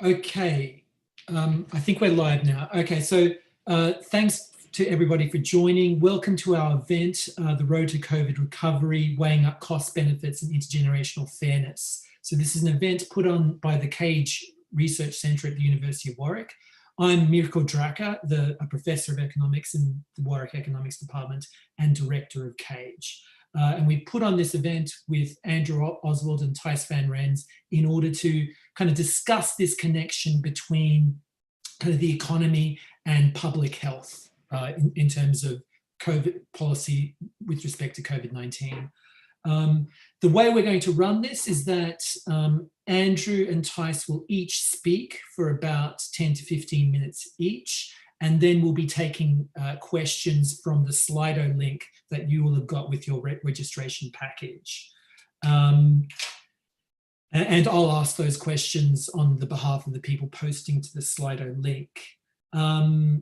Okay, I think we're live now. Okay, so thanks to everybody for joining. Welcome to our event, The Road to COVID Recovery, Weighing Up Cost Benefits and Intergenerational Fairness. So this is an event put on by the Cage Research Centre at the University of Warwick. I'm Mirko Draka, a professor of economics in the Warwick Economics Department and director of Cage. And we put on this event with Andrew Oswald and Thijs van Rens in order to kind of discuss this connection between kind of the economy and public health in terms of COVID policy with respect to COVID-19. The way we're going to run this is that Andrew and Thijs will each speak for about 10 to 15 minutes each, and then we'll be taking questions from the Slido link that you will have got with your registration package. And I'll ask those questions on the behalf of the people posting to the Slido link. I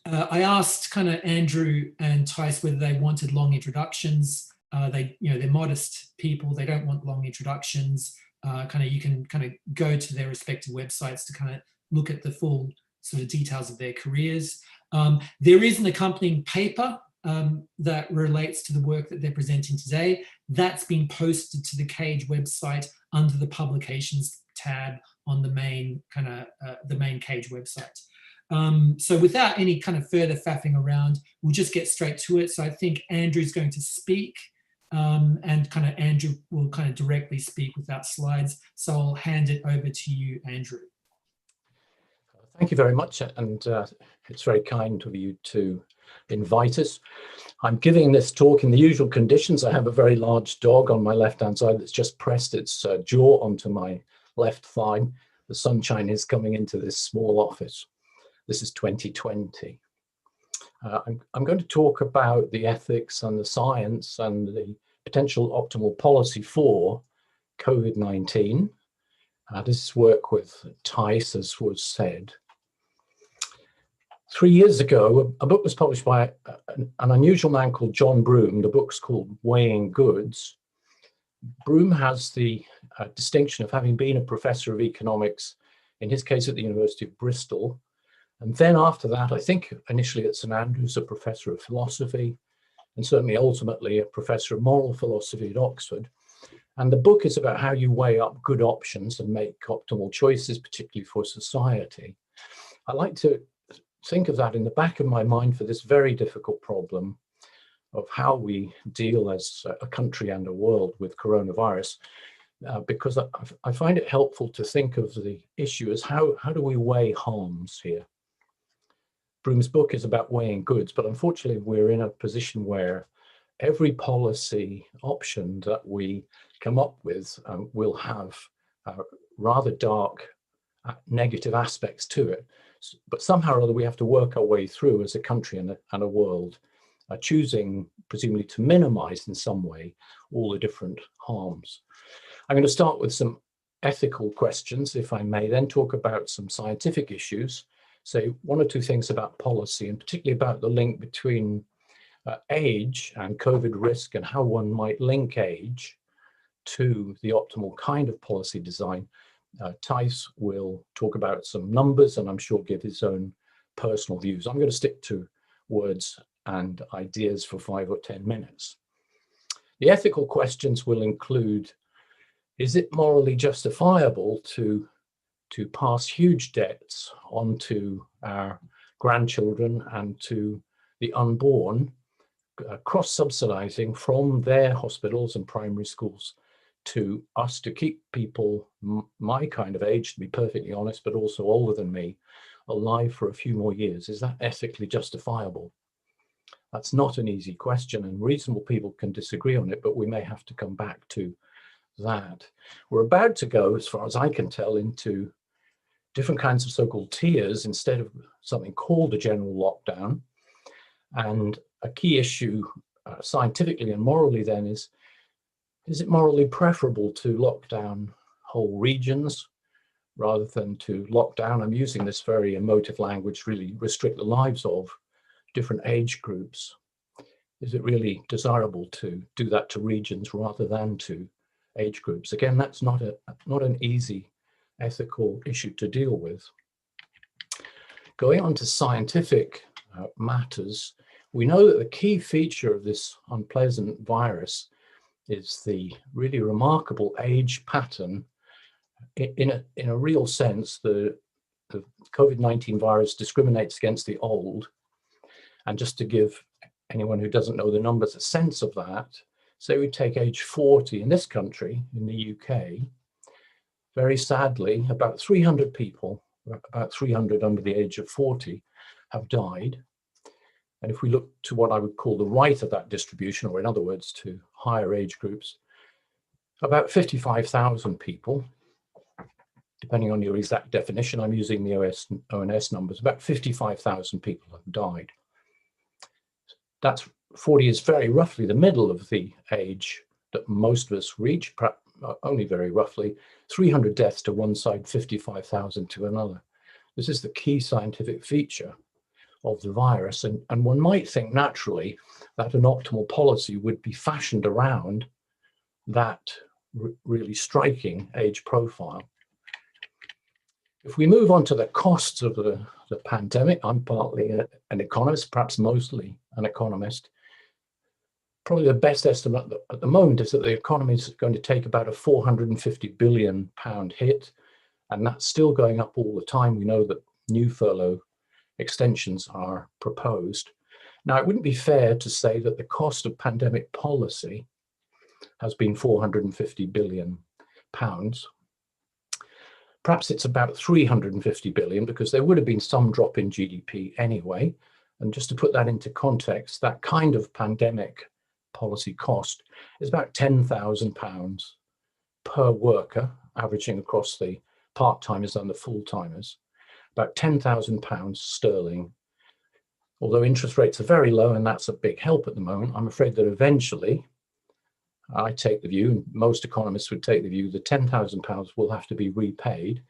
asked kind of Andrew and Thijs whether they wanted long introductions. They're modest people. They don't want long introductions. You can kind of go to their respective websites to kind of look at the full sort of details of their careers. There is an accompanying paper that relates to the work that they're presenting today. That's been posted to the Cage website under the publications tab on the main Cage website. So without any kind of further faffing around, we'll just get straight to it. So I think Andrew's going to speak, and kind of Andrew will kind of directly speak without slides. So I'll hand it over to you, Andrew. Thank you very much, and it's very kind of you to invite us. I'm giving this talk in the usual conditions. I have a very large dog on my left-hand side that's just pressed its jaw onto my left thigh. The sunshine is coming into this small office. This is 2020. I'm going to talk about the ethics and the science and the potential optimal policy for COVID-19. This is work with Thijs, as was said. 3 years ago, a book was published by an unusual man called John Broome. The book's called Weighing Goods. Broome has the distinction of having been a professor of economics, in his case at the University of Bristol. And then after that, I think initially at St Andrews, a professor of philosophy, and certainly ultimately a professor of moral philosophy at Oxford. And the book is about how you weigh up good options and make optimal choices, particularly for society. I like to think of that in the back of my mind for this very difficult problem of how we deal as a country and a world with coronavirus, because I find it helpful to think of the issue as how do we weigh harms here. Broome's book is about weighing goods, but unfortunately we're in a position where every policy option that we come up with will have rather dark negative aspects to it. But somehow or other we have to work our way through as a country and a world, choosing presumably to minimize in some way all the different harms. I'm going to start with some ethical questions, if I may, then talk about some scientific issues, say one or two things about policy, and particularly about the link between age and COVID risk and how one might link age to the optimal kind of policy design. Thijs will talk about some numbers and I'm sure give his own personal views. I'm going to stick to words and ideas for 5 or 10 minutes. The ethical questions will include, is it morally justifiable to pass huge debts onto our grandchildren and to the unborn, cross-subsidizing from their hospitals and primary schools to us to keep people my kind of age, to be perfectly honest, but also older than me, alive for a few more years? Is that ethically justifiable? That's not an easy question, and reasonable people can disagree on it, but we may have to come back to that. We're about to go, as far as I can tell, into different kinds of so-called tiers instead of something called a general lockdown. And a key issue scientifically and morally then is it morally preferable to lock down whole regions rather than to lock down, I'm using this very emotive language, really restrict the lives of different age groups? Is it really desirable to do that to regions rather than to age groups? Again, that's not an easy ethical issue to deal with. Going on to scientific matters, we know that the key feature of this unpleasant virus is the really remarkable age pattern. In a real sense, the COVID-19 virus discriminates against the old. And just to give anyone who doesn't know the numbers a sense of that, say we take age 40 in this country, in the UK, very sadly, about 300 people, about 300 under the age of 40, have died. And if we look to what I would call the right of that distribution, or in other words, to higher age groups, about 55,000 people, depending on your exact definition, I'm using the ONS numbers, about 55,000 people have died. That's 40 is very roughly the middle of the age that most of us reach, only very roughly, 300 deaths to one side, 55,000 to another. This is the key scientific feature of the virus. And one might think naturally that an optimal policy would be fashioned around that really striking age profile. If we move on to the costs of the pandemic, I'm partly an economist, perhaps mostly an economist. Probably the best estimate at the moment is that the economy is going to take about a £450 billion hit, and that's still going up all the time. We know that new furlough extensions are proposed. Now, it wouldn't be fair to say that the cost of pandemic policy has been £450 billion. Perhaps it's about 350 billion because there would have been some drop in GDP anyway. And just to put that into context, that kind of pandemic policy cost is about £10,000 per worker, averaging across the part-timers and the full-timers, about £10,000 sterling. Although interest rates are very low, and that's a big help at the moment, I'm afraid that eventually, I take the view, and most economists would take the view, the £10,000 will have to be repaid.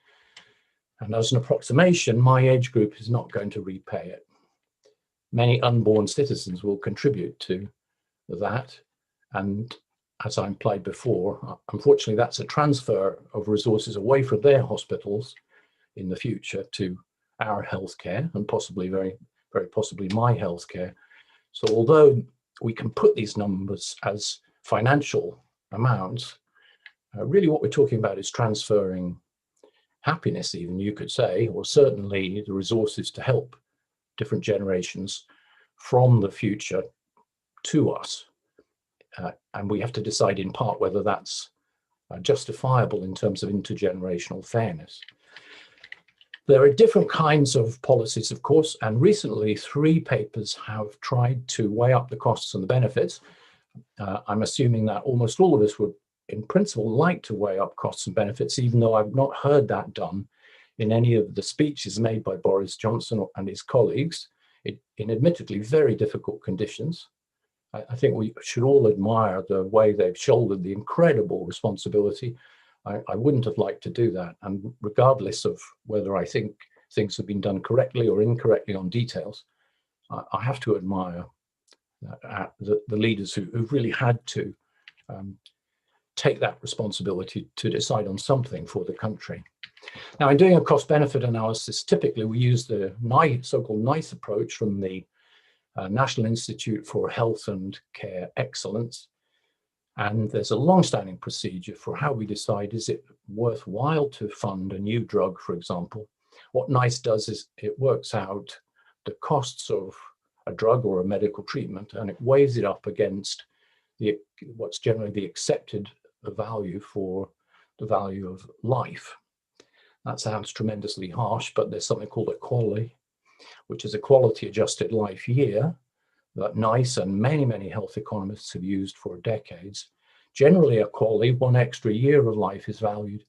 And as an approximation, my age group is not going to repay it. Many unborn citizens will contribute to that. And as I implied before, unfortunately, that's a transfer of resources away from their hospitals in the future to our healthcare, and possibly, very, very possibly my healthcare. So although we can put these numbers as financial amounts, really what we're talking about is transferring happiness, even you could say, or certainly the resources to help different generations from the future to us. And we have to decide in part whether that's justifiable in terms of intergenerational fairness. There are different kinds of policies, of course, and recently 3 papers have tried to weigh up the costs and the benefits. I'm assuming that almost all of us would, in principle, like to weigh up costs and benefits, even though I've not heard that done in any of the speeches made by Boris Johnson and his colleagues in admittedly very difficult conditions. I think we should all admire the way they've shouldered the incredible responsibility. I wouldn't have liked to do that. And regardless of whether I think things have been done correctly or incorrectly on details, I have to admire the leaders who've really had to take that responsibility to decide on something for the country. Now, in doing a cost-benefit analysis, typically we use the so-called NICE approach from the National Institute for Health and Care Excellence. And there's a long-standing procedure for how we decide, is it worthwhile to fund a new drug, for example? What NICE does is it works out the costs of a drug or a medical treatment, and it weighs it up against what's generally the accepted value for the value of life. That sounds tremendously harsh, but there's something called a QALY, which is a quality adjusted life year that NICE and many, many health economists have used for decades. Generally, a QALY, one extra year of life, is valued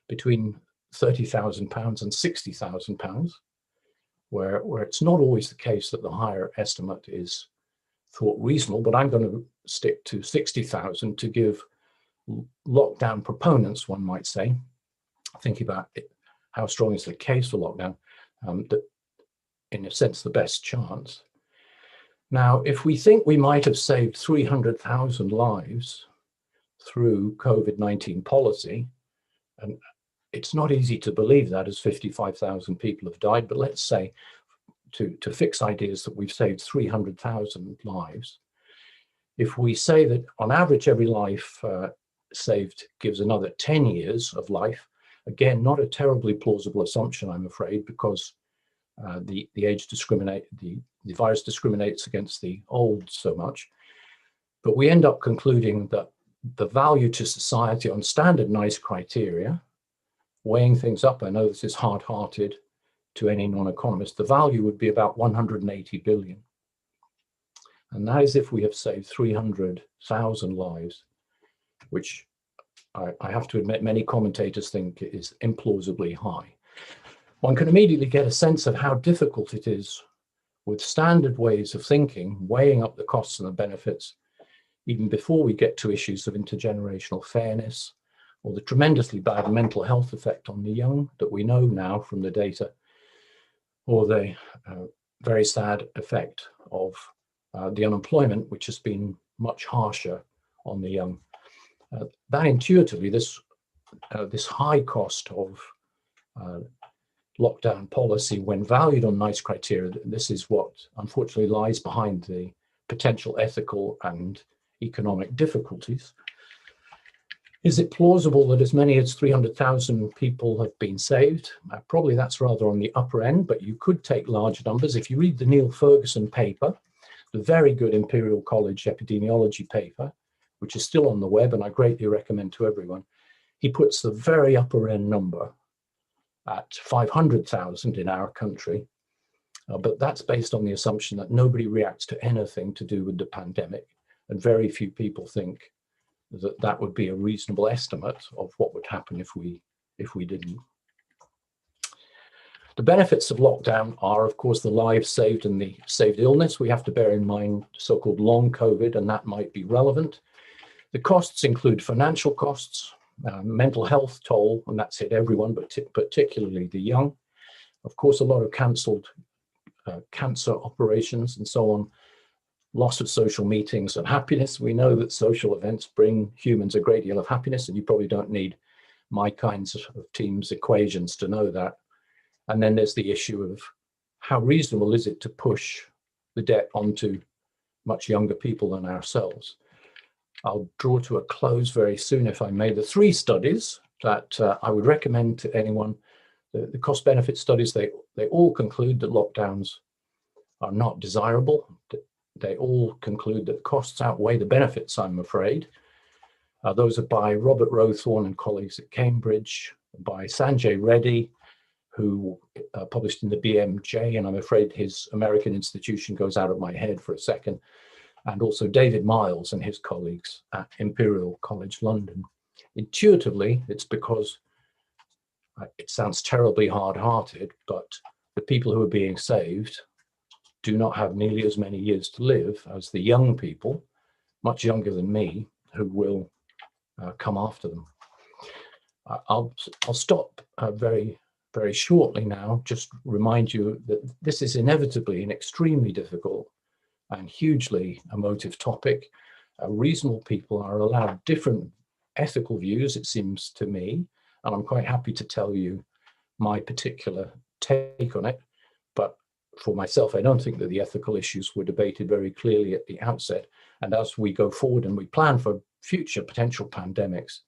between £30,000 and £60,000, where it's not always the case that the higher estimate is thought reasonable, but I'm going to stick to 60,000 to give lockdown proponents, one might say, thinking about how strong is the case for lockdown, in a sense, the best chance. Now, if we think we might have saved 300,000 lives through COVID-19 policy, and it's not easy to believe that, as 55,000 people have died, but let's say, to fix ideas, that we've saved 300,000 lives. If we say that on average every life saved gives another 10 years of life, again, not a terribly plausible assumption, I'm afraid, because the virus discriminates against the old so much. But we end up concluding that the value to society on standard NICE criteria, weighing things up, I know this is hard-hearted to any non-economist, the value would be about 180 billion. And that is if we have saved 300,000 lives, which I have to admit many commentators think is implausibly high. One can immediately get a sense of how difficult it is with standard ways of thinking, weighing up the costs and the benefits, even before we get to issues of intergenerational fairness or the tremendously bad mental health effect on the young that we know now from the data, or the very sad effect of the unemployment, which has been much harsher on the young. That intuitively, this high cost of lockdown policy, when valued on NICE criteria, this is what unfortunately lies behind the potential ethical and economic difficulties. Is it plausible that as many as 300,000 people have been saved? Probably that's rather on the upper end, but you could take large numbers. If you read the Neil Ferguson paper, the very good Imperial College epidemiology paper, which is still on the web and I greatly recommend to everyone, he puts the very upper end number at 500,000 in our country, but that's based on the assumption that nobody reacts to anything to do with the pandemic, and very few people think that that would be a reasonable estimate of what would happen if we didn't. The benefits of lockdown are, of course, the lives saved and the saved illness. We have to bear in mind so-called long COVID, and that might be relevant. The costs include financial costs, mental health toll, and that's hit everyone, but particularly the young. Of course, a lot of cancelled cancer operations and so on, loss of social meetings and happiness. We know that social events bring humans a great deal of happiness, and you probably don't need my kinds of team's equations to know that. And then there's the issue of how reasonable is it to push the debt onto much younger people than ourselves. I'll draw to a close very soon, if I may. The three studies that I would recommend to anyone, the cost-benefit studies, they all conclude that lockdowns are not desirable. They all conclude that costs outweigh the benefits, I'm afraid. Those are by Robert Rowthorne and colleagues at Cambridge, by Sanjay Reddy, who published in the BMJ, and I'm afraid his American institution goes out of my head for a second, and also David Miles and his colleagues at Imperial College London. Intuitively, it's because it sounds terribly hard-hearted, but the people who are being saved do not have nearly as many years to live as the young people, much younger than me, who will come after them. I'll stop very shortly now, just remind you that this is inevitably an extremely difficult and hugely emotive topic. Reasonable people are allowed different ethical views, it seems to me, and I'm quite happy to tell you my particular take on it. But for myself, I don't think that the ethical issues were debated very clearly at the outset. And as we go forward and we plan for future potential pandemics,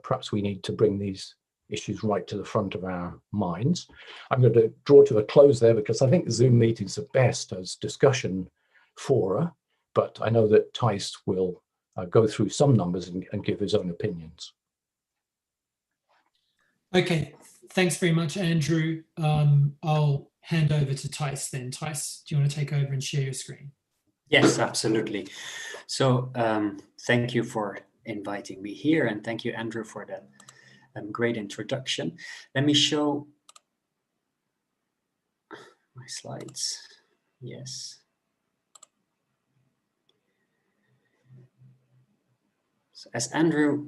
perhaps we need to bring these issues right to the front of our minds. I'm going to draw to a close there because I think Zoom meetings are best as discussion fora, but I know that Thijs will go through some numbers and give his own opinions. Okay, thanks very much, Andrew. I'll hand over to Thijs then. Thijs, do you want to take over and share your screen? Yes, absolutely. So thank you for inviting me here, and thank you, Andrew, for that great introduction. Let me show my slides. Yes. So as Andrew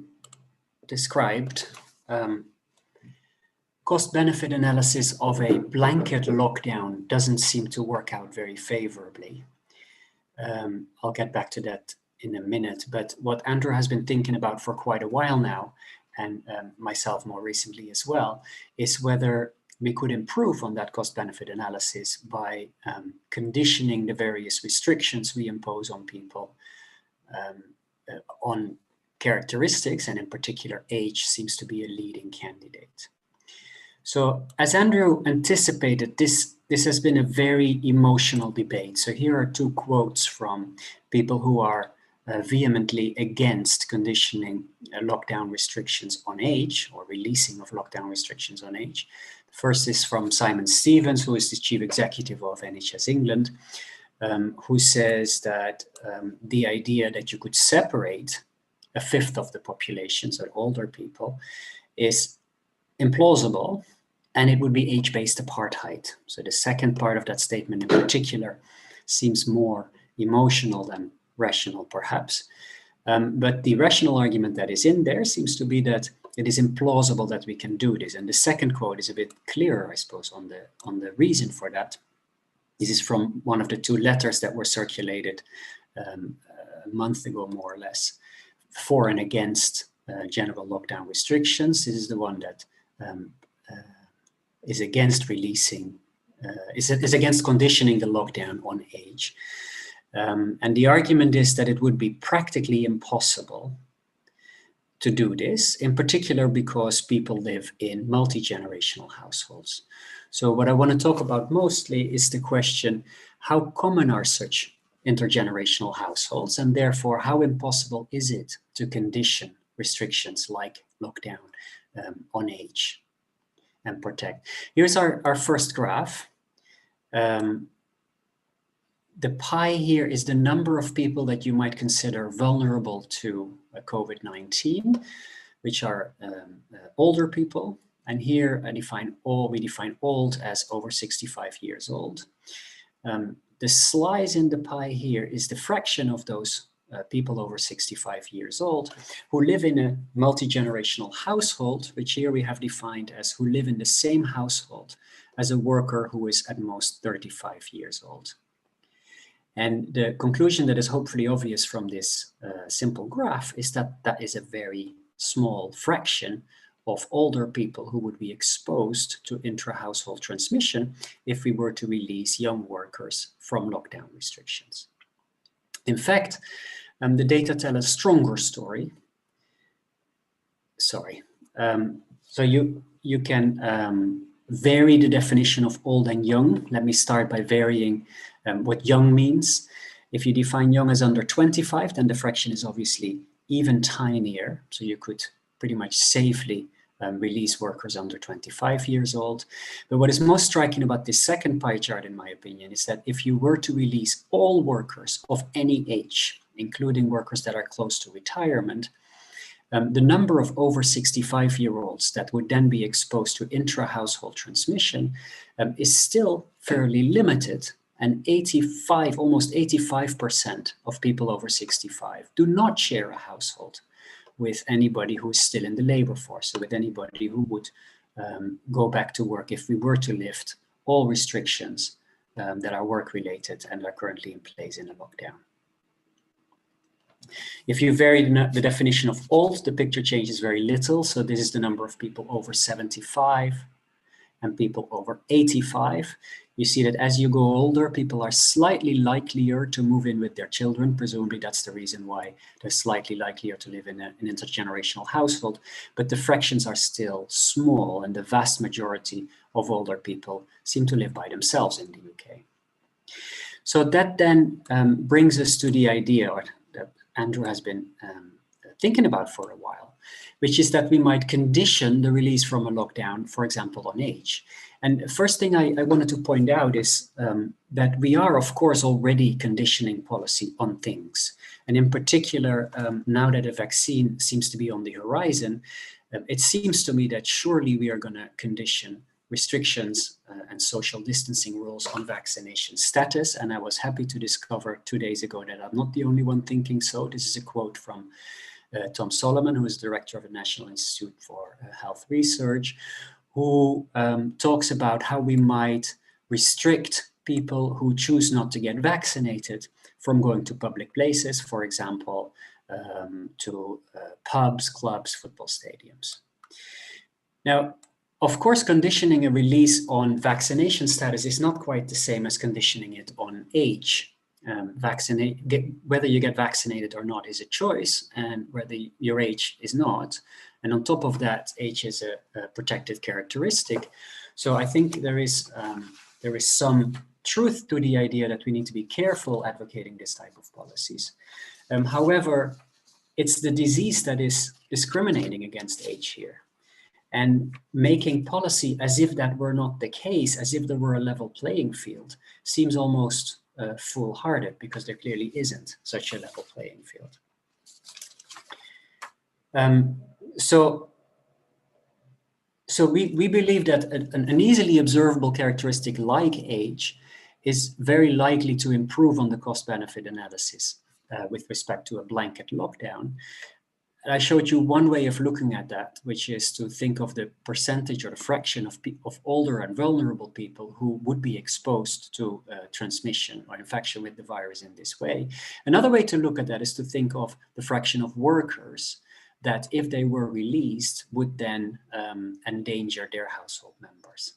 described, cost-benefit analysis of a blanket lockdown doesn't seem to work out very favorably. I'll get back to that in a minute, but what Andrew has been thinking about for quite a while now, and myself more recently as well, is whether we could improve on that cost-benefit analysis by conditioning the various restrictions we impose on people on characteristics, and in particular age seems to be a leading candidate. So as Andrew anticipated, this has been a very emotional debate. So here are two quotes from people who are vehemently against conditioning lockdown restrictions on age, or releasing of lockdown restrictions on age. The first is from Simon Stevens, who is the chief executive of NHS England, who says that the idea that you could separate a fifth of the population, so older people, is implausible, and it would be age-based apartheid. So the second part of that statement in particular seems more emotional than rational, perhaps. But the rational argument that is in there seems to be that it is implausible that we can do this. And the second quote is a bit clearer, I suppose, on the reason for that. This is from one of the two letters that were circulated a month ago, more or less, for and against general lockdown restrictions. This is the one that is against releasing, is against conditioning the lockdown on age. And the argument is that it would be practically impossible to do this, in particular because people live in multi-generational households. So what I want to talk about mostly is the question, how common are such intergenerational households, and therefore how impossible is it to condition restrictions like lockdown on age and protect. Here's our first graph. The pie here is the number of people that you might consider vulnerable to COVID-19, which are older people. And here we define old as over 65 years old. The slice in the pie here is the fraction of those people over 65 years old who live in a multi-generational household, which here we have defined as who live in the same household as a worker who is at most 35 years old. And the conclusion that is hopefully obvious from this simple graph is that that is a very small fraction of older people who would be exposed to intra-household transmission if we were to release young workers from lockdown restrictions. In fact, the data tell a stronger story. So you can vary the definition of old and young. Let me start by varying what young means. If you define young as under 25, then the fraction is obviously even tinier. So you could pretty much safely release workers under 25 years old. But what is most striking about this second pie chart, in my opinion, is that if you were to release all workers of any age, including workers that are close to retirement, the number of over 65-year-olds that would then be exposed to intra-household transmission is still fairly limited. And almost 85% of people over 65 do not share a household with anybody who is still in the labor force, so with anybody who would go back to work if we were to lift all restrictions that are work-related and are currently in place in a lockdown. If you vary the definition of old, the picture changes very little. So this is the number of people over 75 and people over 85. You see that as you go older, people are slightly likelier to move in with their children. Presumably that's the reason why they're slightly likelier to live in an intergenerational household, but the fractions are still small, and the vast majority of older people seem to live by themselves in the UK. So that then brings us to the idea that Andrew has been thinking about for a while, which is that we might condition the release from a lockdown, for example, on age. And the first thing I wanted to point out is that we are, of course, already conditioning policy on things. And in particular, now that a vaccine seems to be on the horizon, it seems to me that surely we are going to condition restrictions and social distancing rules on vaccination status. And I was happy to discover 2 days ago that I'm not the only one thinking so. This is a quote from Tom Solomon, who is director of the National Institute for Health Research, who talks about how we might restrict people who choose not to get vaccinated from going to public places, for example, to pubs, clubs, football stadiums. Now, of course, conditioning a release on vaccination status is not quite the same as conditioning it on age. Whether you get vaccinated or not is a choice, and whether your age is not. And on top of that, age is a protected characteristic. So I think there is some truth to the idea that we need to be careful advocating this type of policies. However, it's the disease that is discriminating against age here. And making policy as if that were not the case, as if there were a level playing field, seems almost foolhardy, because there clearly isn't such a level playing field. So we believe that an easily observable characteristic like age is very likely to improve on the cost-benefit analysis with respect to a blanket lockdown. I showed you one way of looking at that, which is to think of the percentage or the fraction of older and vulnerable people who would be exposed to transmission or infection with the virus in this way. Another way to look at that is to think of the fraction of workers that, if they were released, would then endanger their household members.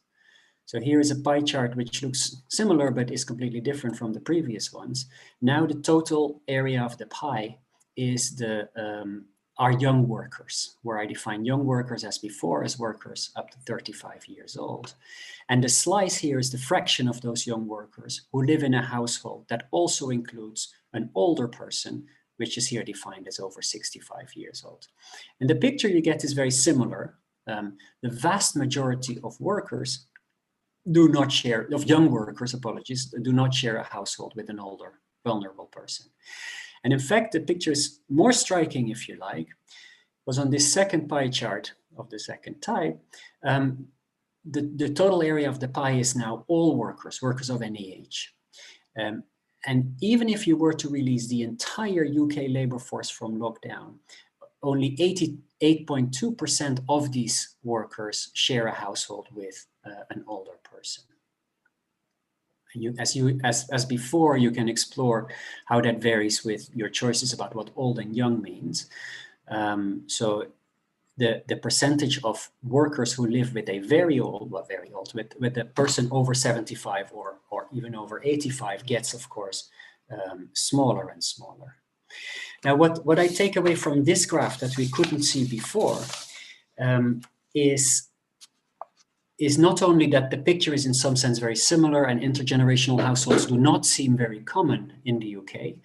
So here is a pie chart which looks similar but is completely different from the previous ones. Now the total area of the pie is our young workers, where I define young workers as before as workers up to 35 years old. And the slice here is the fraction of those young workers who live in a household that also includes an older person, which is here defined as over 65 years old. And the picture you get is very similar. The vast majority of workers do not share, of young workers, do not share a household with an older, vulnerable person. And in fact, the picture is more striking, if you like, was on this second pie chart of the second type. The total area of the pie is now all workers of any age. And even if you were to release the entire UK labour force from lockdown, only 88.2% of these workers share a household with an older person. As before, you can explore how that varies with your choices about what old and young means. So the percentage of workers who live with a with a person over 75 or even over 85 gets, of course, smaller and smaller. Now, what I take away from this graph that we couldn't see before is not only that the picture is in some sense very similar and intergenerational households do not seem very common in the UK,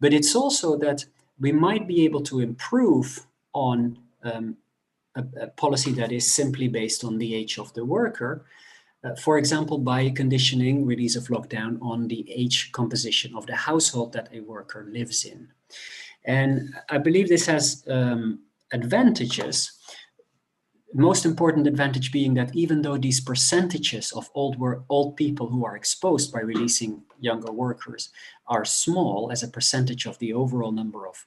but it's also that we might be able to improve on a policy that is simply based on the age of the worker, for example, by conditioning release of lockdown on the age composition of the household that a worker lives in. And I believe this has advantages. Most important advantage being that even though these percentages of old people who are exposed by releasing younger workers are small as a percentage of the overall number of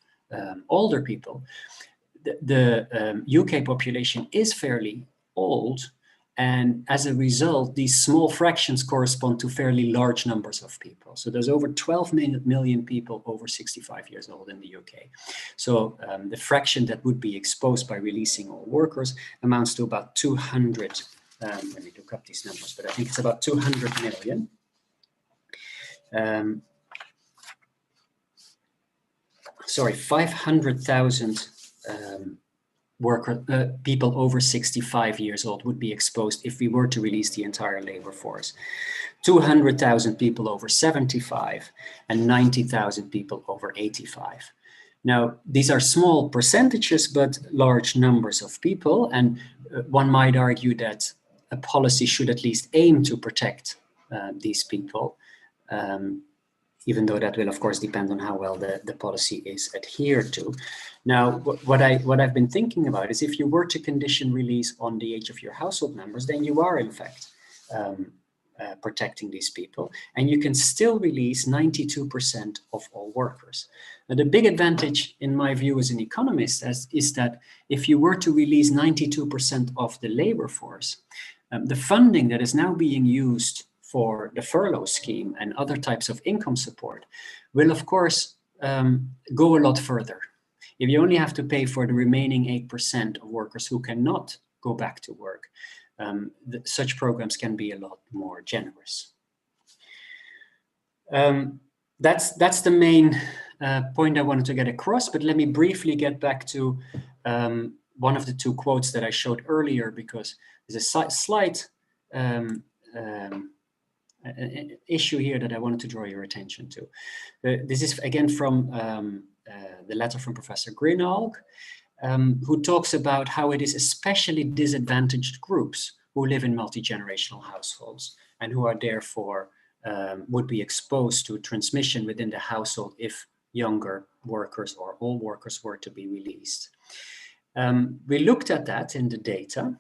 older people, the UK population is fairly old, and as a result, these small fractions correspond to fairly large numbers of people. So there's over 12 million people over 65 years old in the UK. So the fraction that would be exposed by releasing all workers amounts to about 200, let me look up these numbers, but I think it's about 200 million. Sorry, 500,000 people over 65 years old would be exposed if we were to release the entire labor force. 200,000 people over 75 and 90,000 people over 85. Now, these are small percentages, but large numbers of people. And one might argue that a policy should at least aim to protect these people, even though that will, of course, depend on how well the policy is adhered to. Now, what I've been thinking about is if you were to condition release on the age of your household members, then you are, in fact, protecting these people, and you can still release 92% of all workers. Now, the big advantage, in my view as an economist, is that if you were to release 92% of the labor force, the funding that is now being used for the furlough scheme and other types of income support will, of course, go a lot further. If you only have to pay for the remaining 8% of workers who cannot go back to work, such programs can be a lot more generous. That's the main point I wanted to get across, but let me briefly get back to one of the two quotes that I showed earlier, because there's a slight issue here that I wanted to draw your attention to. This is again from the letter from Professor Grinalg, who talks about how it is especially disadvantaged groups who live in multi-generational households and who are therefore would be exposed to transmission within the household if younger workers or all workers were to be released. We looked at that in the data,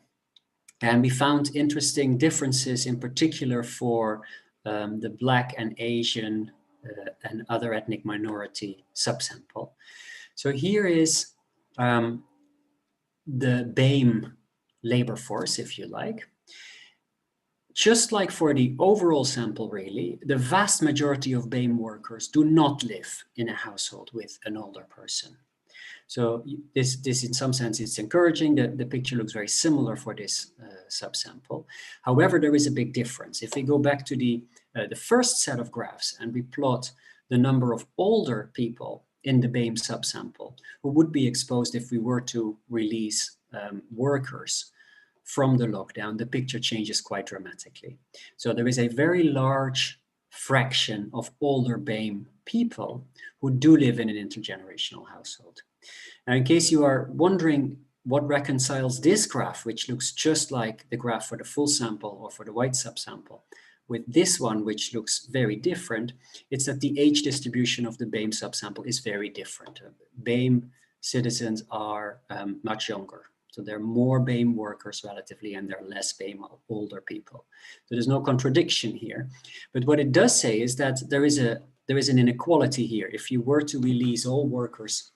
and we found interesting differences, in particular for the Black and Asian and other ethnic minority subsample. So here is the BAME labor force, if you like. Just like for the overall sample, really, the vast majority of BAME workers do not live in a household with an older person. So this in some sense is encouraging. The picture looks very similar for this subsample. However, there is a big difference. If we go back to the first set of graphs and we plot the number of older people in the BAME subsample who would be exposed if we were to release workers from the lockdown, the picture changes quite dramatically. So there is a very large fraction of older BAME people who do live in an intergenerational household. Now, in case you are wondering what reconciles this graph, which looks just like the graph for the full sample or for the white subsample, with this one, which looks very different, it's that the age distribution of the BAME subsample is very different. BAME citizens are much younger. So there are more BAME workers relatively, and there are less BAME older people. So there's no contradiction here. But what it does say is that there is an inequality here. If you were to release all workers,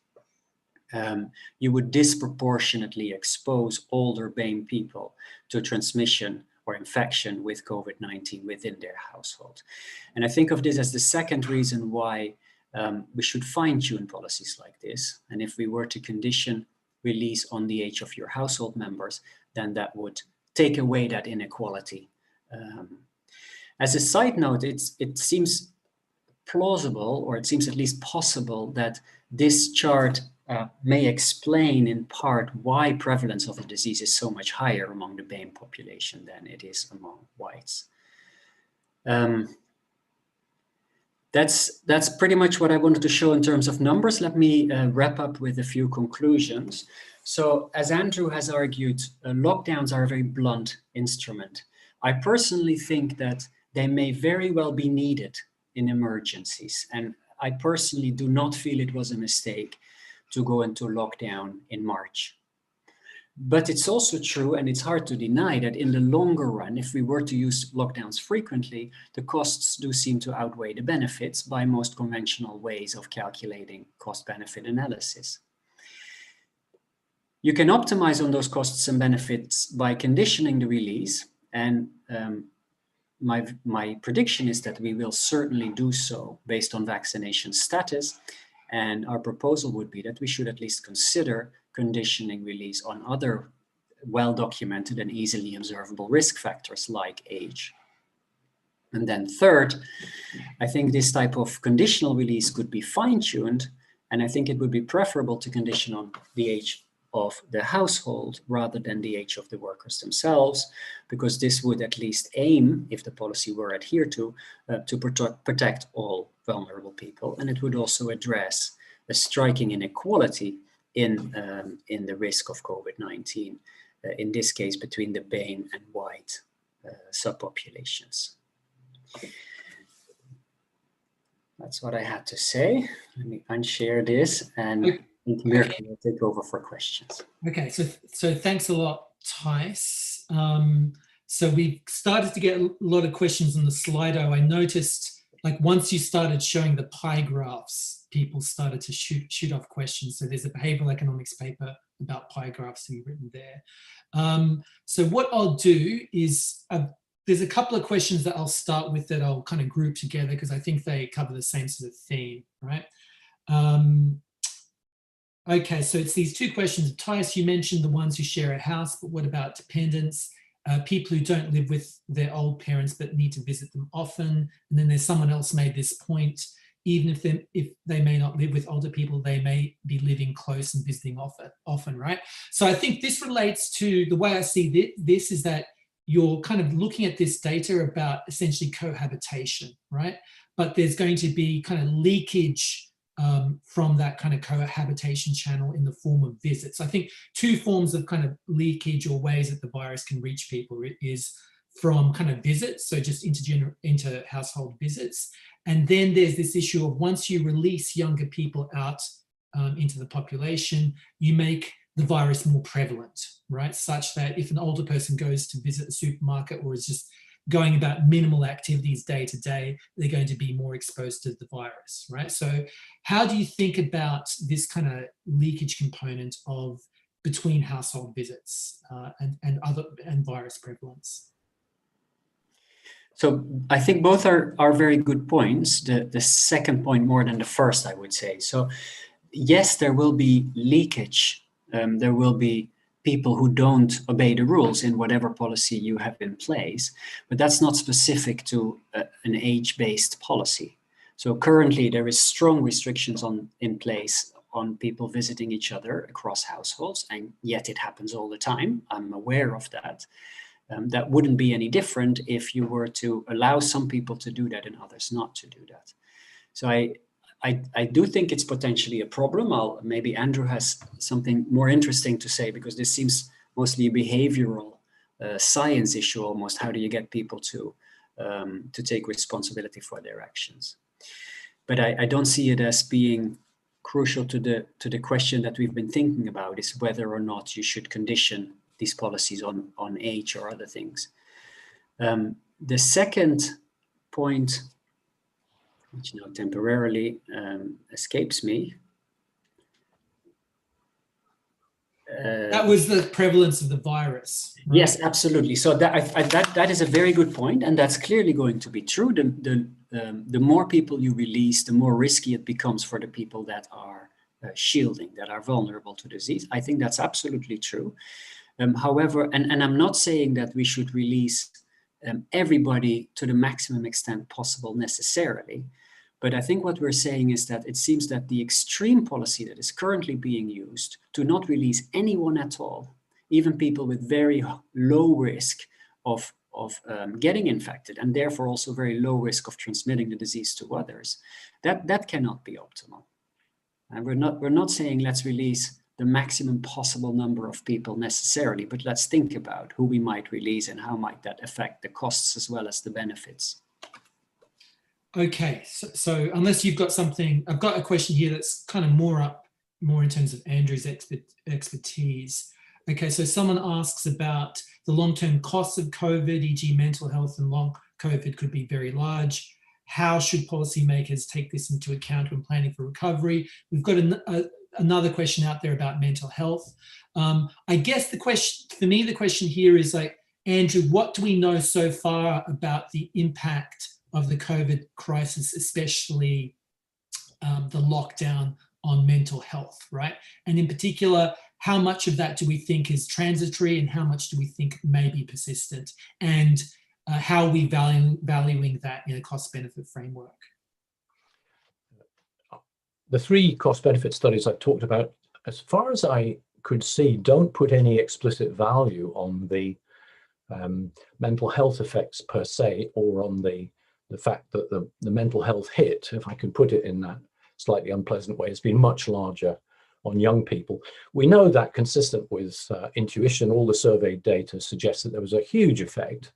you would disproportionately expose older BAME people to transmission or infection with COVID-19 within their household. And I think of this as the second reason why we should fine-tune policies like this. And if we were to condition release on the age of your household members, then that would take away that inequality. As a side note, it seems plausible, or it seems at least possible, that this chart may explain in part why prevalence of the disease is so much higher among the BAME population than it is among whites. That's pretty much what I wanted to show in terms of numbers. Let me wrap up with a few conclusions. So as Andrew has argued, lockdowns are a very blunt instrument. I personally think that they may very well be needed in emergencies. And I personally do not feel it was a mistake to go into lockdown in March. But it's also true, and it's hard to deny, that in the longer run, if we were to use lockdowns frequently, the costs do seem to outweigh the benefits by most conventional ways of calculating cost-benefit analysis. You can optimize on those costs and benefits by conditioning the release, and my prediction is that we will certainly do so based on vaccination status, and our proposal would be that we should at least consider conditioning release on other well-documented and easily observable risk factors like age. And then third, I think this type of conditional release could be fine-tuned, and I think it would be preferable to condition on the age of the household rather than the age of the workers themselves, because this would at least aim, if the policy were adhered to protect all vulnerable people, and it would also address a striking inequality in the risk of COVID-19, in this case between the BAME and white subpopulations. That's what I had to say. Let me unshare this, and Mirko will take over for questions. Okay, so thanks a lot, Thijs. So we started to get a lot of questions on the Slido. I noticed, like, once you started showing the pie graphs, people started to shoot off questions. So there's a behavioral economics paper about pie graphs to be written there. So what I'll do is, there's a couple of questions that I'll start with that I'll kind of group together because I think they cover the same sort of theme, right? Okay, so it's these two questions. Thijs, you mentioned the ones who share a house, but what about dependents? People who don't live with their old parents but need to visit them often. And then there's someone else made this point, even if they may not live with older people, they may be living close and visiting often, right? So I think this relates to the way I see this is that you're kind of looking at this data about essentially cohabitation, right? But there's going to be kind of leakage from that kind of cohabitation channel in the form of visits. I think two forms of kind of leakage or ways that the virus can reach people is from kind of visits, so just inter-household visits. And then there's this issue of once you release younger people out into the population, you make the virus more prevalent, right? Such that if an older person goes to visit a supermarket or is just going about minimal activities day to day, they're going to be more exposed to the virus, right? So how do you think about this kind of leakage component of between household visits and virus prevalence? So I think both are very good points. The second point more than the first, I would say. So yes, there will be leakage. There will be people who don't obey the rules in whatever policy you have in place, but that's not specific to an age-based policy. So currently there is strong restrictions in place on people visiting each other across households, and yet it happens all the time. I'm aware of that. That wouldn't be any different if you were to allow some people to do that and others not to do that. So I do think it's potentially a problem. Maybe Andrew has something more interesting to say, because this seems mostly a behavioral science issue almost. How do you get people to take responsibility for their actions? But I don't see it as being crucial to the question that we've been thinking about, is whether or not you should condition these policies on age or other things. The second point, which now temporarily escapes me. That was the prevalence of the virus. Right? Yes, absolutely. So that is a very good point, and that's clearly going to be true. The more people you release, the more risky it becomes for the people that are shielding, that are vulnerable to disease. I think that's absolutely true. However, and I'm not saying that we should release everybody to the maximum extent possible necessarily. But I think what we're saying is that it seems that the extreme policy that is currently being used to not release anyone at all, even people with very low risk of getting infected, and therefore also very low risk of transmitting the disease to others, that cannot be optimal. And we're not saying let's release the maximum possible number of people necessarily, but let's think about who we might release and how might that affect the costs as well as the benefits. Okay, so unless you've got something, I've got a question here that's kind of more in terms of Andrew's expertise. Okay, so someone asks about the long-term costs of COVID, e.g. mental health and long COVID could be very large. How should policymakers take this into account when planning for recovery? We've got another question out there about mental health. I guess the question here is like, Andrew, what do we know so far about the impact of the COVID crisis, especially the lockdown on mental health, right? And in particular, how much of that do we think is transitory and how much do we think may be persistent? And how are we valuing that in a cost-benefit framework? The three cost-benefit studies I've talked about, as far as I could see, don't put any explicit value on the mental health effects per se, or on the fact that the mental health hit, if I can put it in that slightly unpleasant way, has been much larger on young people. We know that, consistent with intuition, all the survey data suggests that there was a huge effect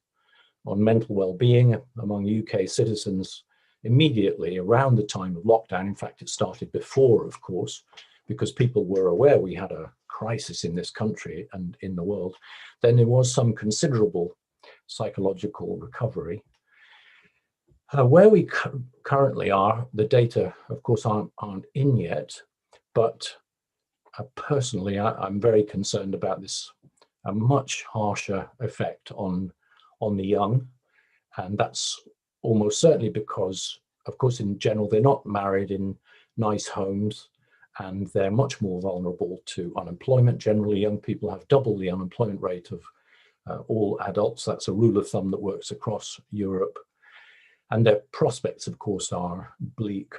on mental well-being among UK citizens immediately around the time of lockdown. In fact, it started before, of course, because people were aware we had a crisis in this country and in the world. Then there was some considerable psychological recovery. Where we currently are, the data, of course, aren't in yet, but personally, I'm very concerned about this, a much harsher effect on the young. And that's almost certainly because, of course, in general, they're not married in nice homes. and they're much more vulnerable to unemployment. Generally, young people have double the unemployment rate of all adults. That's a rule of thumb that works across Europe. And their prospects, of course, are bleak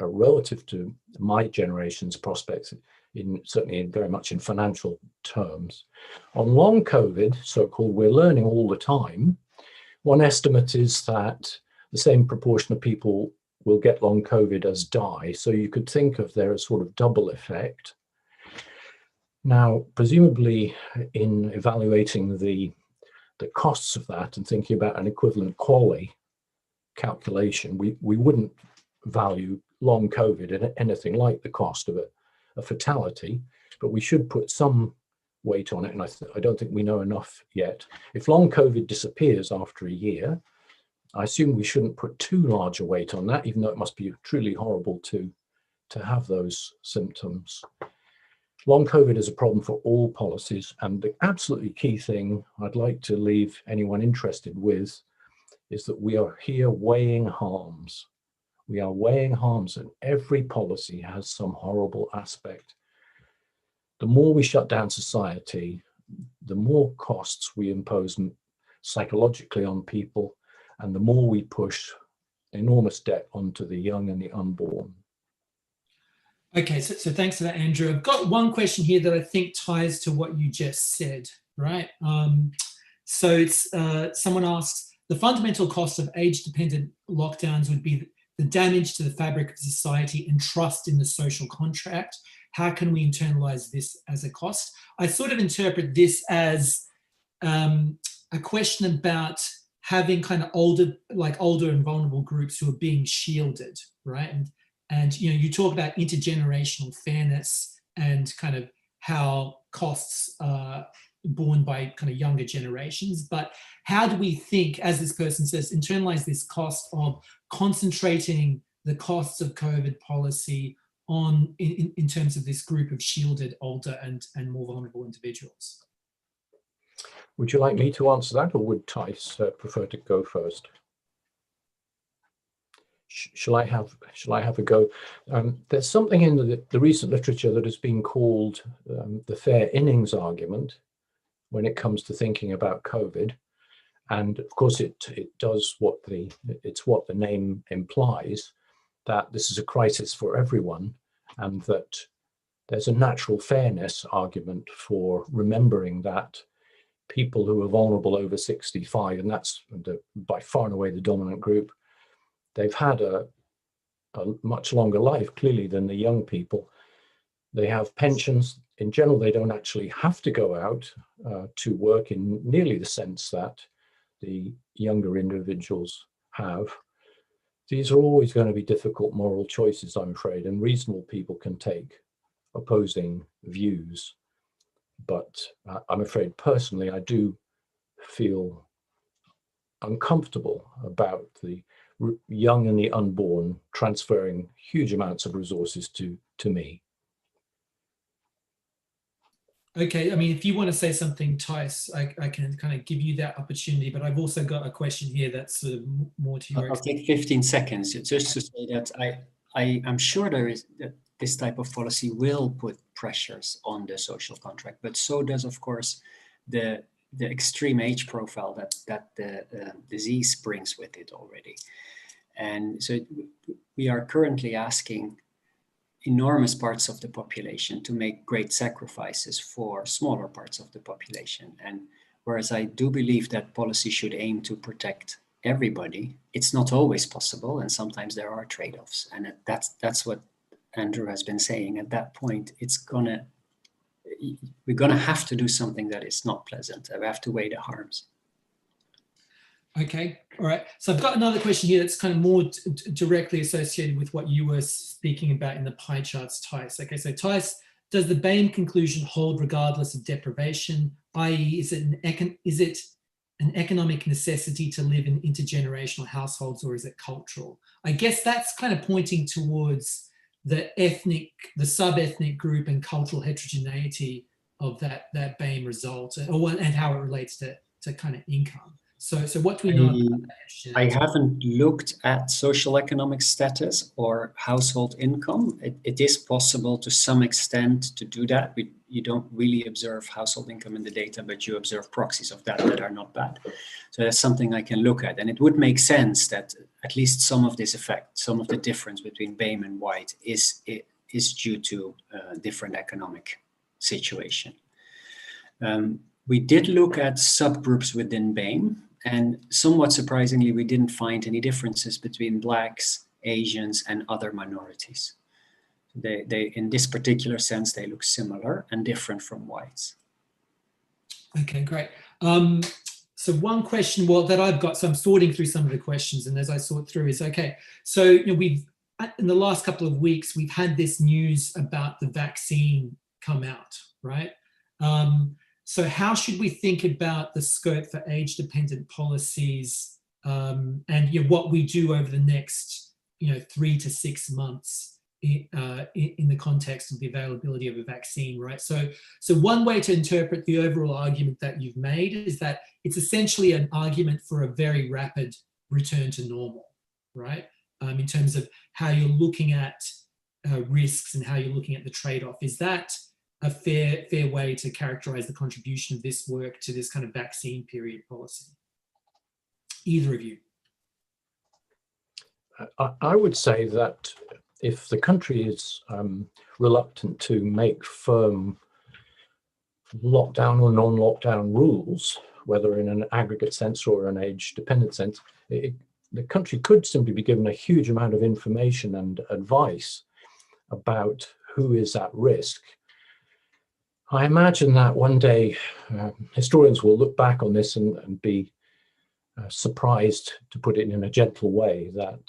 relative to my generation's prospects, certainly very much in financial terms. On long COVID, so-called, we're learning all the time. One estimate is that the same proportion of people will get long COVID as die. So you could think of there as sort of double effect. Now, presumably in evaluating the costs of that and thinking about an equivalent QALY calculation, we wouldn't value long COVID at anything like the cost of a fatality, but we should put some weight on it, and I don't think we know enough yet. If long COVID disappears after a year, I assume we shouldn't put too large a weight on that, even though it must be truly horrible to have those symptoms. Long COVID is a problem for all policies, and the absolutely key thing I'd like to leave anyone interested with is that we are here weighing harms. We are weighing harms, and every policy has some horrible aspect. The more we shut down society, the more costs we impose psychologically on people, and the more we push enormous debt onto the young and the unborn. Okay, so thanks for that, Andrew. I've got one question here that I think ties to what you just said, right? So it's someone asks, the fundamental cost of age-dependent lockdowns would be the damage to the fabric of society and trust in the social contract. How can we internalize this as a cost? I sort of interpret this as a question about having kind of older and vulnerable groups who are being shielded, right? And you talk about intergenerational fairness and kind of how costs are borne by kind of younger generations. But how do we think, as this person says, internalize this cost of concentrating the costs of COVID policy on in terms of this group of shielded older and more vulnerable individuals? Would you like me to answer that, or would Thijs prefer to go first? Shall I have a go? There's something in the recent literature that has been called the fair innings argument when it comes to thinking about COVID, and of course it does what the name implies, that this is a crisis for everyone, and that there's a natural fairness argument for remembering that people who are vulnerable over 65, and that's by far and away the dominant group, they've had a much longer life, clearly, than the young people. They have pensions. In general, they don't actually have to go out to work in nearly the sense that the younger individuals have. These are always going to be difficult moral choices, I'm afraid, and reasonable people can take opposing views. But I'm afraid personally, I do feel uncomfortable about the young and the unborn transferring huge amounts of resources to me. Okay, I mean, if you want to say something, Thijs, I can kind of give you that opportunity, but I've also got a question here that's sort of more to your... I'll take 15 seconds just to say that I'm sure there is that this type of policy will put pressures on the social contract, but so does, of course, the extreme age profile that the disease brings with it already. And so we are currently asking enormous parts of the population to make great sacrifices for smaller parts of the population. And whereas I do believe that policy should aim to protect everybody, it's not always possible, and sometimes there are trade-offs. And that's what Andrew has been saying. At that point, we're gonna have to do something that is not pleasant. We have to weigh the harms. Okay, all right. So I've got another question here that's kind of more directly associated with what you were speaking about in the pie charts, Thijs. Okay, so Thijs, does the BAME conclusion hold regardless of deprivation, i.e. is it an economic necessity to live in intergenerational households, or is it cultural? I guess that's kind of pointing towards the sub-ethnic group and cultural heterogeneity of that BAME result, and how it relates to kind of income. So what do we know about that? I haven't looked at social economic status or household income. It is possible to some extent to do that. You don't really observe household income in the data, but you observe proxies of that are not bad. So that's something I can look at. And it would make sense that at least some of this effect, some of the difference between BAME and white is due to different economic situation. We did look at subgroups within BAME, and somewhat surprisingly, we didn't find any differences between Blacks, Asians, and other minorities. They in this particular sense, they look similar and different from whites. Okay, great. So one question, well, that I've got, so I'm sorting through some of the questions, and as I sort through is, okay, so we've, in the last couple of weeks, we've had this news about the vaccine come out, right? So how should we think about the scope for age-dependent policies and what we do over the next 3 to 6 months in the context of the availability of a vaccine, right? So one way to interpret the overall argument that you've made is that it's essentially an argument for a very rapid return to normal, right? In terms of how you're looking at risks and how you're looking at the trade-off. Is that a fair way to characterize the contribution of this work to this kind of vaccine period policy? Either of you. I would say that if the country is reluctant to make firm lockdown or non-lockdown rules, whether in an aggregate sense or an age-dependent sense, the country could simply be given a huge amount of information and advice about who is at risk. I imagine that one day historians will look back on this and be surprised, to put it in a gentle way, that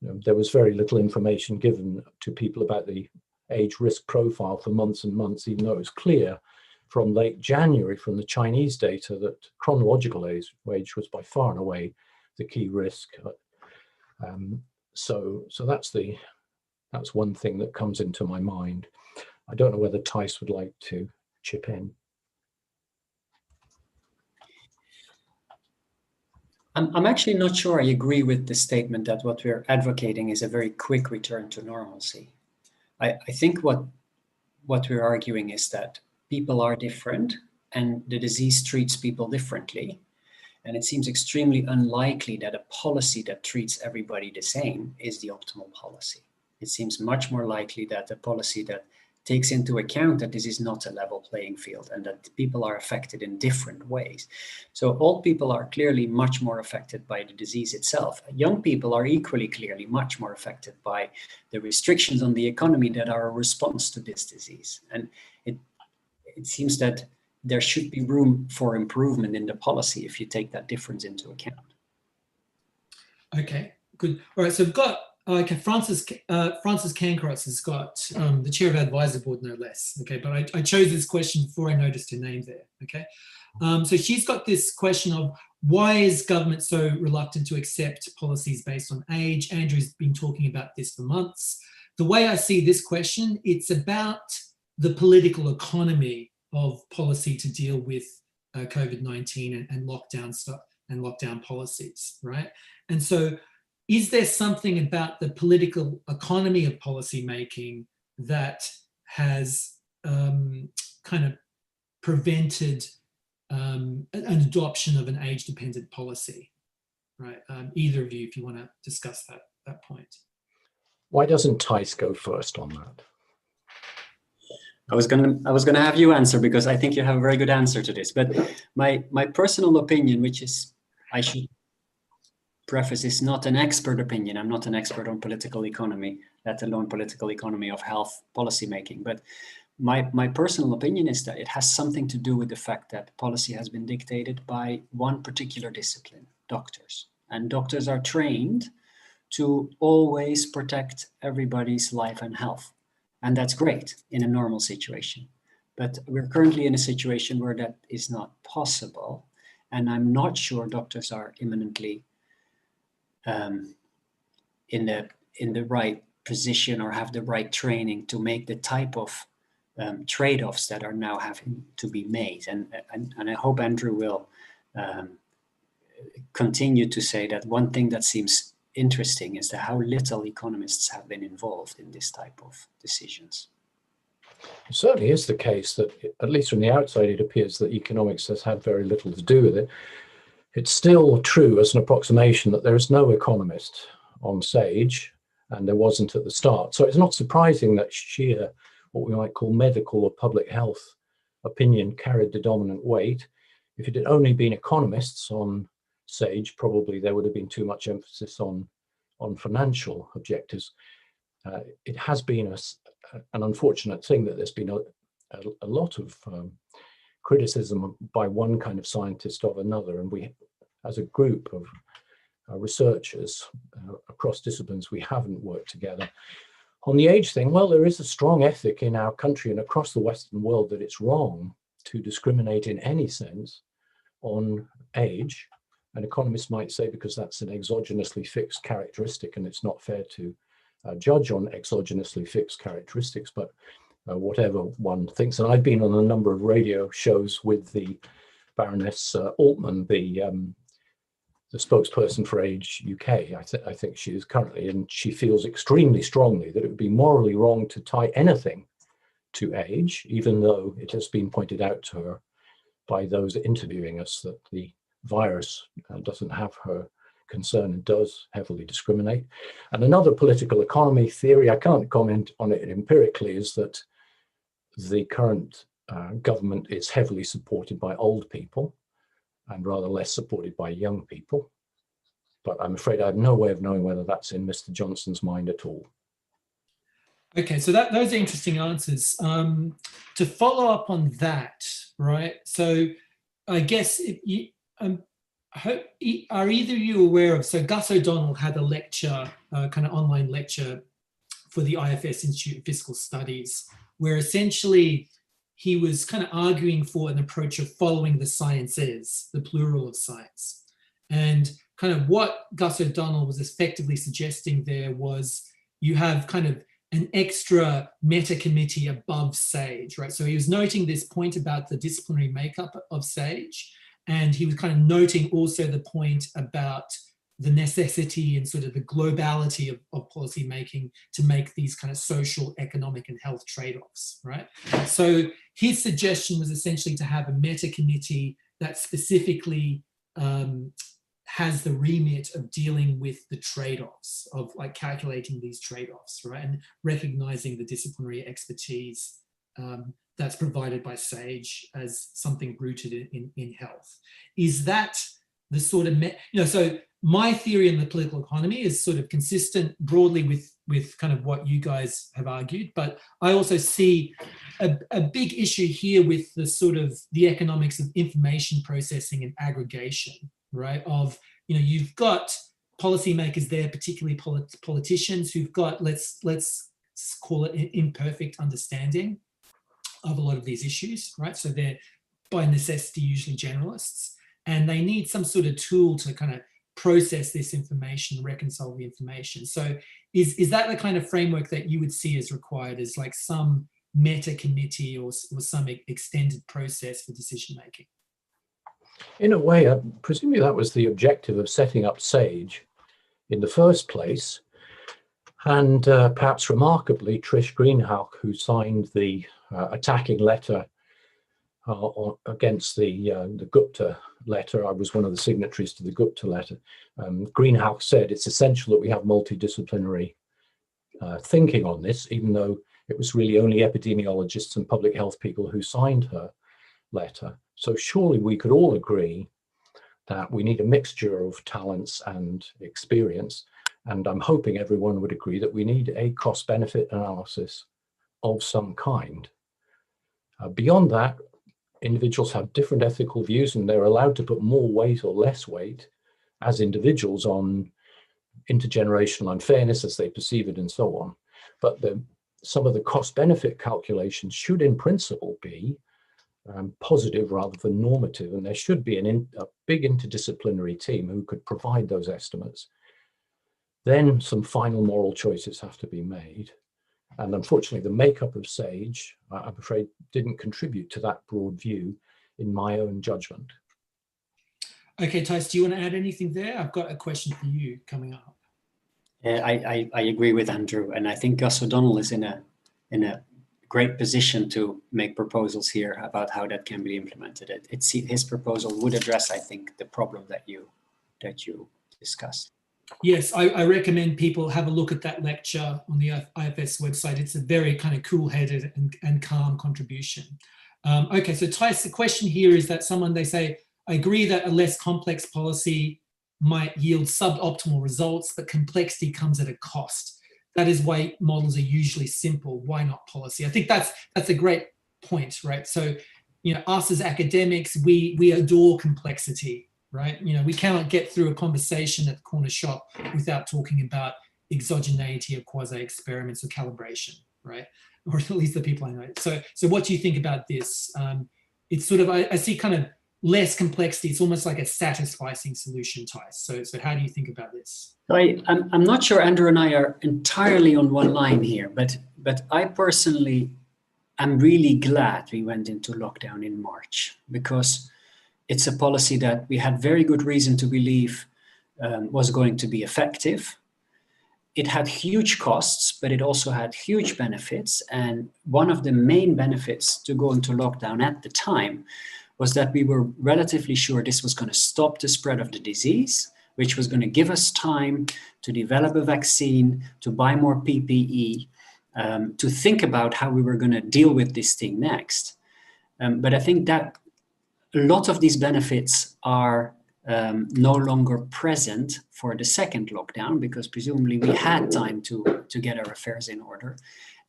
there was very little information given to people about the age risk profile for months and months, even though it was clear from late January from the Chinese data that chronological age was by far and away the key risk. So that's one thing that comes into my mind. I don't know whether Thijs would like to chip in. I'm actually not sure I agree with the statement that what we're advocating is a very quick return to normalcy. I think what we're arguing is that people are different and the disease treats people differently. And it seems extremely unlikely that a policy that treats everybody the same is the optimal policy. It seems much more likely that a policy that takes into account that this is not a level playing field and that people are affected in different ways. So old people are clearly much more affected by the disease itself. Young people are equally clearly much more affected by the restrictions on the economy that are a response to this disease. And it seems that there should be room for improvement in the policy if you take that difference into account. Okay, good. All right, so we've got Francis Cancross has got the chair of our advisor board, no less. Okay, but I chose this question before I noticed her name there. Okay, so she's got this question of why is government so reluctant to accept policies based on age? Andrew's been talking about this for months. The way I see this question, it's about the political economy of policy to deal with COVID-19 and lockdown stuff and lockdown policies, right? And so, is there something about the political economy of policy making that has kind of prevented an adoption of an age-dependent policy, right? Either of you, if you want to discuss that point. Why doesn't Thijs go first on that? I was gonna have you answer because I think you have a very good answer to this. But my personal opinion, which is I should preface, is not an expert opinion. I'm not an expert on political economy, let alone political economy of health policy making. But my personal opinion is that it has something to do with the fact that policy has been dictated by one particular discipline, doctors. And doctors are trained to always protect everybody's life and health. And that's great in a normal situation. But we're currently in a situation where that is not possible. And I'm not sure doctors are imminently in the right position or have the right training to make the type of trade-offs that are now having to be made. And I hope Andrew will continue to say that one thing that seems interesting is that how little economists have been involved in this type of decisions. It certainly is the case that, at least from the outside, it appears that economics has had very little to do with it. It's still true as an approximation that there is no economist on SAGE, and there wasn't at the start. So it's not surprising that sheer, what we might call medical or public health opinion carried the dominant weight. If it had only been economists on SAGE, probably there would have been too much emphasis on financial objectives. It has been an unfortunate thing that there's been a lot of criticism by one kind of scientist of another, and we, as a group of researchers across disciplines, we haven't worked together. On the age thing, well, there is a strong ethic in our country and across the Western world that it's wrong to discriminate in any sense on age. And economists might say because that's an exogenously fixed characteristic and it's not fair to judge on exogenously fixed characteristics, but whatever one thinks. And I've been on a number of radio shows with the Baroness Altman, the spokesperson for Age UK, I think she is currently, and she feels extremely strongly that it would be morally wrong to tie anything to age, even though it has been pointed out to her by those interviewing us that the virus doesn't have her concern and does heavily discriminate. And another political economy theory, I can't comment on it empirically, is that the current government is heavily supported by old people and rather less supported by young people. But I'm afraid I have no way of knowing whether that's in Mr. Johnson's mind at all. Okay, so those are interesting answers. To follow up on that, right? So I guess are either of you aware of, so Gus O'Donnell had a lecture, kind of online lecture for the IFS Institute of Fiscal Studies, where essentially he was kind of arguing for an approach of following the sciences, the plural of science. And kind of what Gus O'Donnell was effectively suggesting there was you have kind of an extra meta committee above SAGE, right? So he was noting this point about the disciplinary makeup of SAGE, and he was kind of noting also the point about the necessity and sort of the globality of policy making to make these kind of social, economic, and health trade-offs, right? So his suggestion was essentially to have a meta committee that specifically has the remit of dealing with the trade-offs, of like calculating these trade-offs, right? And recognizing the disciplinary expertise that's provided by SAGE as something rooted in health. Is that the sort of, so my theory in the political economy is sort of consistent broadly with kind of what you guys have argued, but I also see a big issue here with the sort of the economics of information processing and aggregation, right? Of, you've got policymakers there, particularly politicians who've got, let's call it imperfect understanding of a lot of these issues, right? So they're by necessity usually generalists, and they need some sort of tool to kind of process this information, reconcile the information. So is that the kind of framework that you would see as required, as like some meta committee or some extended process for decision making? In a way, presumably that was the objective of setting up SAGE in the first place. And perhaps remarkably, Trish Greenhalgh, who signed the attacking letter against the Gupta letter, I was one of the signatories to the Gupta letter. Greenhalgh said it's essential that we have multidisciplinary thinking on this, even though it was really only epidemiologists and public health people who signed her letter. So surely we could all agree that we need a mixture of talents and experience. And I'm hoping everyone would agree that we need a cost-benefit analysis of some kind. Beyond that, individuals have different ethical views, and they're allowed to put more weight or less weight as individuals on intergenerational unfairness as they perceive it and so on. But some of the cost-benefit calculations should in principle be positive rather than normative, and there should be a big interdisciplinary team who could provide those estimates. Then some final moral choices have to be made. And unfortunately, the makeup of SAGE, I'm afraid, didn't contribute to that broad view in my own judgment. Okay, Thijs, do you want to add anything there? I've got a question for you coming up. I agree with Andrew, and I think Gus O'Donnell is in a great position to make proposals here about how that can be implemented. His proposal would address, I think, the problem that you discussed. Yes, I recommend people have a look at that lecture on the IFS website. It's a very kind of cool-headed and calm contribution. Okay, so Thijs, the question here is that they say, I agree that a less complex policy might yield suboptimal results, but complexity comes at a cost. That is why models are usually simple. Why not policy? I think that's a great point, right? So, us as academics, we adore complexity, right? We cannot get through a conversation at the corner shop without talking about exogeneity of quasi-experiments or calibration, right? Or at least the people I know. So what do you think about this? It's sort of, I see kind of less complexity. It's almost like a satisficing solution, Thijs. So how do you think about this? I'm not sure Andrew and I are entirely on one line here, but I personally am really glad we went into lockdown in March, because it's a policy that we had very good reason to believe was going to be effective. It had huge costs, but it also had huge benefits. And one of the main benefits to go into lockdown at the time was that we were relatively sure this was going to stop the spread of the disease, which was going to give us time to develop a vaccine, to buy more PPE, to think about how we were going to deal with this thing next. But I think that a lot of these benefits are no longer present for the second lockdown, because presumably we had time to get our affairs in order,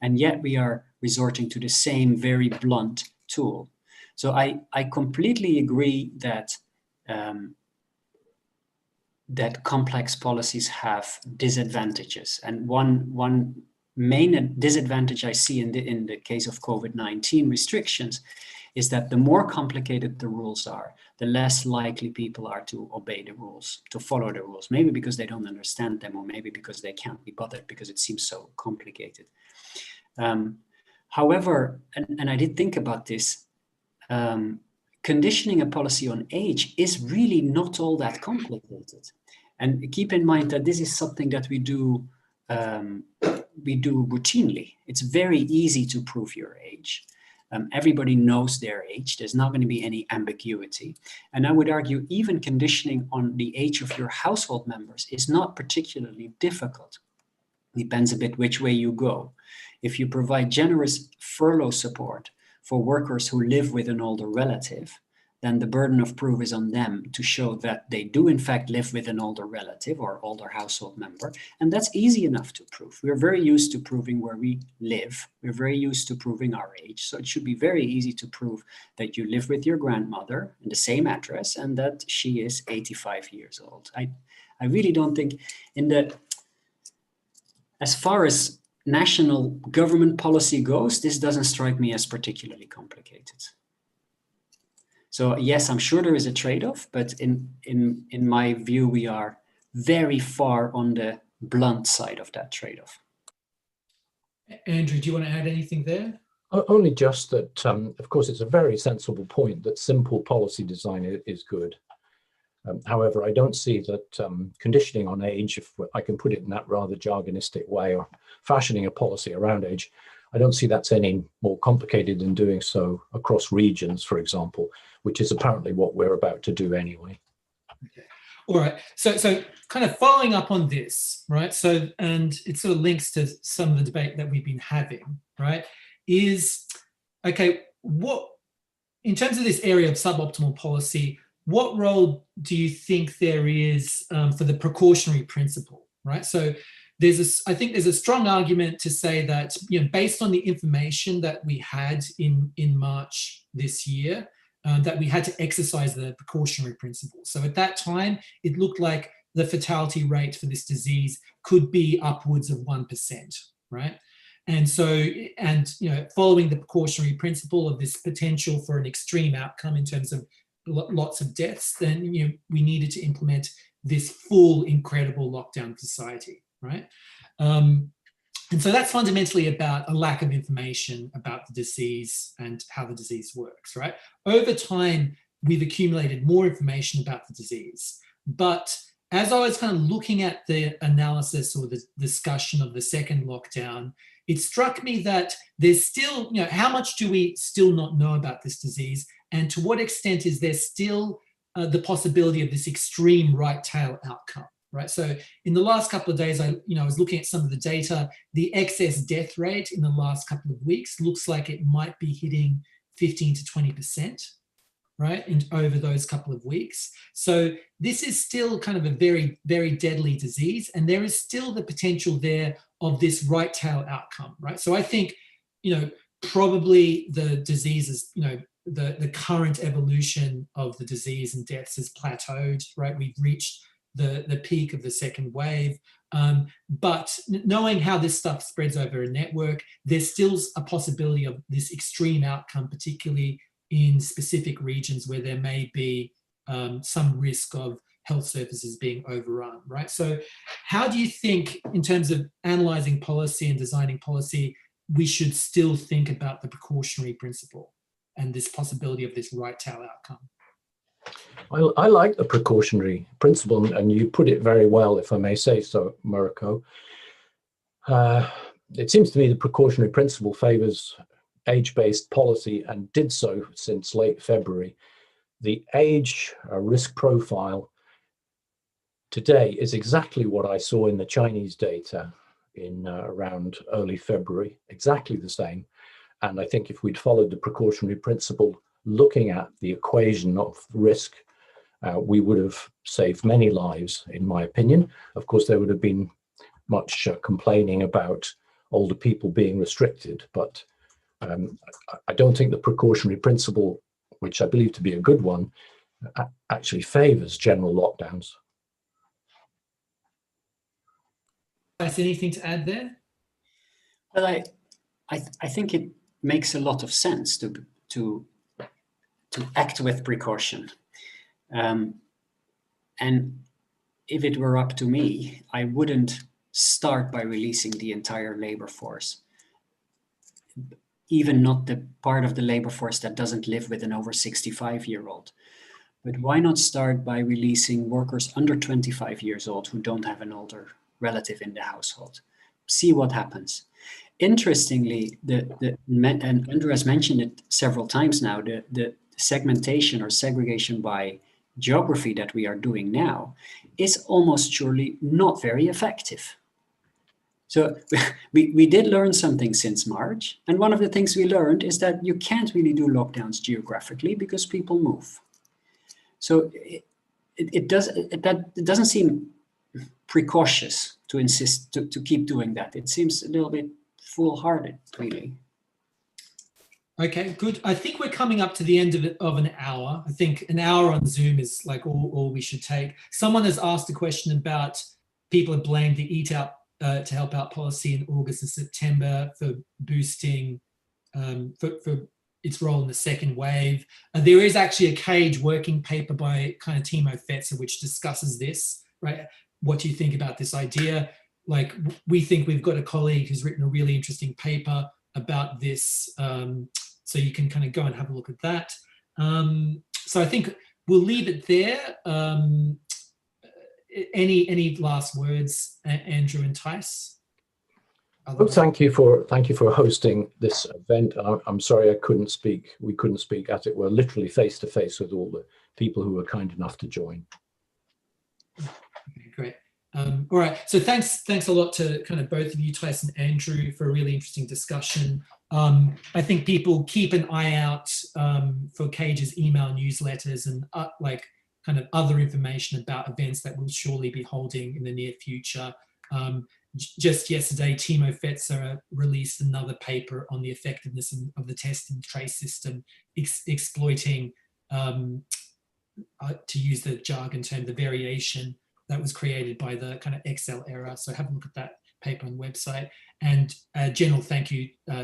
and yet we are resorting to the same very blunt tool. So I completely agree that that complex policies have disadvantages, and one main disadvantage I see in the case of COVID-19 restrictions is that the more complicated the rules are, the less likely people are to obey the rules, to follow the rules, maybe because they don't understand them, or maybe because they can't be bothered because it seems so complicated. However, and I did think about this, conditioning a policy on age is really not all that complicated. And keep in mind that this is something that we do routinely. It's very easy to prove your age. Everybody knows their age. There's not going to be any ambiguity. And I would argue even conditioning on the age of your household members is not particularly difficult. Depends a bit which way you go. If you provide generous furlough support for workers who live with an older relative, then the burden of proof is on them to show that they do in fact live with an older relative or older household member. And that's easy enough to prove. We're very used to proving where we live. We're very used to proving our age. So it should be very easy to prove that you live with your grandmother in the same address and that she is 85 years old. I really don't think as far as national government policy goes, this doesn't strike me as particularly complicated. So yes, I'm sure there is a trade-off, but in my view, we are very far on the blunt side of that trade-off. Andrew, do you want to add anything there? Only just that, of course, it's a very sensible point that simple policy design is good. However, I don't see that conditioning on age, if I can put it in that rather jargonistic way, or fashioning a policy around age, I don't see that's any more complicated than doing so across regions, for example, which is apparently what we're about to do anyway. Okay. All right. So kind of following up on this, right? So, and it sort of links to some of the debate that we've been having, right? Is, okay, what, in terms of this area of suboptimal policy, what role do you think there is for the precautionary principle, right? So I think there's a strong argument to say that, based on the information that we had in March this year, that we had to exercise the precautionary principle. So at that time, it looked like the fatality rate for this disease could be upwards of 1%, right? And so, following the precautionary principle of this potential for an extreme outcome in terms of lots of deaths, then we needed to implement this full incredible lockdown society, right? And so that's fundamentally about a lack of information about the disease and how the disease works, right? Over time, we've accumulated more information about the disease. But as I was kind of looking at the analysis or the discussion of the second lockdown, it struck me that there's still, how much do we still not know about this disease? And to what extent is there still the possibility of this extreme right tail outcome, right? So in the last couple of days, I was looking at some of the data. The excess death rate in the last couple of weeks looks like it might be hitting 15 to 20%. Right, over those couple of weeks. So this is still kind of a very, very deadly disease, and there is still the potential there of this right tail outcome, right? So I think, probably the disease is, the current evolution of the disease and deaths has plateaued, right? We've reached the peak of the second wave. But knowing how this stuff spreads over a network, there's still a possibility of this extreme outcome, particularly in specific regions where there may be some risk of health services being overrun, right? So how do you think, in terms of analysing policy and designing policy, we should still think about the precautionary principle and this possibility of this right tail outcome? I like the precautionary principle, and you put it very well, if I may say so, Mariko. It seems to me the precautionary principle favours age-based policy, and did so since late February. The age risk profile today is exactly what I saw in the Chinese data in around early February, exactly the same. And I think if we'd followed the precautionary principle, looking at the equation of risk, we would have saved many lives, in my opinion. Of course, there would have been much complaining about older people being restricted, but I don't think the precautionary principle, which I believe to be a good one, actually favours general lockdowns. Thijs, anything to add there? Well, I think it makes a lot of sense to act with precaution. And if it were up to me, I wouldn't start by releasing the entire labor force. Even not the part of the labor force that doesn't live with an over 65-year-old. But why not start by releasing workers under 25 years old who don't have an older relative in the household? See what happens. Interestingly, and Andrew has mentioned it several times now, the segmentation or segregation by geography that we are doing now is almost surely not very effective. So we did learn something since March. And one of the things we learned is that you can't really do lockdowns geographically because people move. So it doesn't seem precautious to insist to keep doing that. It seems a little bit foolhardy, really. Okay, good. I think we're coming up to the end of an hour. I think an hour on Zoom is like all we should take. Someone has asked a question about people have blamed the Eat Out to Help Out policy in August and September for boosting, for its role in the second wave. There is actually a CAGE working paper by kind of Timo Fetzer which discusses this, right? What do you think about this idea? Like, we think we've got a colleague who's written a really interesting paper about this, so you can kind of go and have a look at that. So I think we'll leave it there. Any last words, Andrew and Thijs? Oh, thank you for hosting this event. I'm sorry we couldn't speak, as it were, literally face to face with all the people who were kind enough to join. Okay, great. All right, so thanks a lot to kind of both of you, Thijs and Andrew, for a really interesting discussion. I think people keep an eye out for CAGE's email newsletters and like kind of other information about events that we'll surely be holding in the near future. Just yesterday, Timo Fetzer released another paper on the effectiveness of the test and trace system, exploiting, to use the jargon term, the variation that was created by the kind of Excel error. So have a look at that paper on the website. And a general thank you